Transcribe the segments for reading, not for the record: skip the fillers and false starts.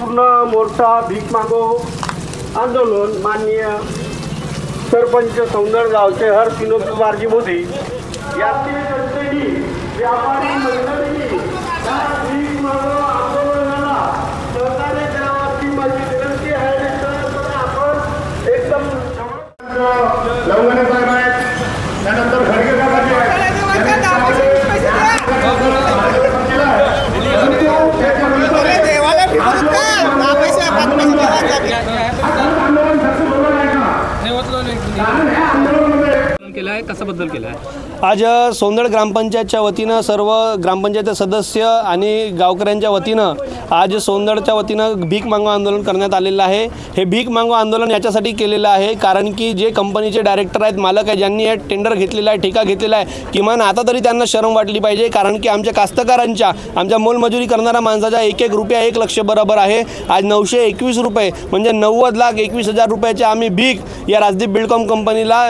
शांततापूर्ण मोर्चा भीक मागो आंदोलन माननीय सरपंच सौंदड गावचे हर विनोद कुमारजी मोदी यातील जनतेने व्यापारी मंडळींनी या भीक मागो आंदोलनाला सहकार्य करावे अशी माझी विनंती आहे। तर आपण एकदम लवंगणे साहेब आहेत, त्यानंतर खडगे साहेबांचे आहेत। कसा बदल केला आहे? आज सौंदड ग्रामपंचायतच्या वतीनं सर्व ग्रामपंचायत सदस्य आणि गावकऱ्यांच्या वतीनं आज सौंदडच्या वतीनं भीक मागो आंदोलन करण्यात आलेलं आहे। हे भीक मागो आंदोलन याच्यासाठी केलेलं आहे कारण की जे कंपनीचे डायरेक्टर आहेत, मालक आहेत, ज्यांनी हे टेंडर घेतलेलं आहे, ठेका घेतलेला आहे, किमान आता तरी त्यांना शरम वाटली पाहिजे कारण की आमच्या कास्तकारांच्या, आमच्या मोलमजुरी करणाऱ्या माणसाच्या एक रुपया 1 लक्ष बरोबर आहे। आज 921 रुपये म्हणजे 90,21,000 रुपयाचे आम्ही भीक या राजदीप बिल्डकॉम कंपनीला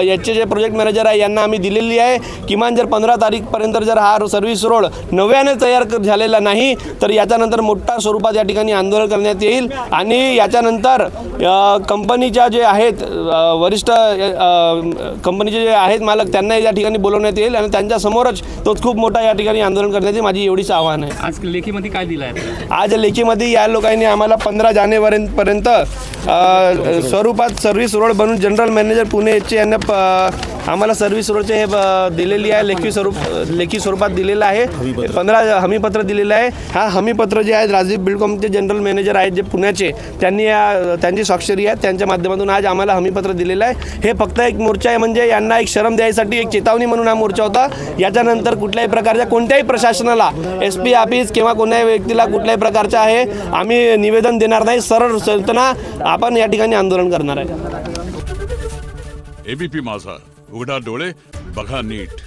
याचे जे प्रोजेक्ट मॅनेजर आहे यांना आम्ही दिलेली आहे। किमान जर 15 तारीखपर्यंत जर हा सर्व्हिस रोड नव्याने तयार झालेला नाही तर याच्यानंतर मोठ्या स्वरूपात या ठिकाणी आंदोलन करण्यात येईल आणि याच्यानंतर कंपनीच्या जे आहेत वरिष्ठ कंपनीचे जे आहेत मालक त्यांना या ठिकाणी बोलवण्यात येईल आणि त्यांच्यासमोरच तो खूप मोठा या ठिकाणी आंदोलन करण्याची माझी एवढीच आव्हान आहे। आज लेखीमध्ये काय दिलं आहे? आज लेखीमध्ये या लोकांनी आम्हाला 15 जानेवारीपर्यंत स्वरूपात सर्व्हिस रोड बनवून जनरल मॅनेजर पुणे यांना आम्हाला सर्व्हिस रोडचे हे दिलेली आहे, लेखी स्वरूपात दिलेलं आहे। 15 हमीपत्र दिलेलं आहे। हा हमीपत्र जे आहे राजदीप बिल्डकॉमचे जनरल मॅनेजर आहेत जे पुण्याचे, त्यांची स्वाक्षरी आहे, त्यांच्या माध्यमातून आज आम्हाला हमीपत्र दिलेलं आहे। हे फक्त एक मोर्चा आहे, म्हणजे यांना एक शरम द्यायसाठी एक चेतावणी म्हणून हा मोर्चा होता। याच्यानंतर कुठल्याही प्रकारच्या कोणत्याही प्रशासनाला SP ऑफिस किंवा कोणत्याही व्यक्तीला कुठल्याही प्रकारचं आहे आम्ही निवेदन देणार नाही। सरळ चलतना आपण या ठिकाणी आंदोलन करणार आहे। ABP माझा, उघडा डोळे बघा नीट।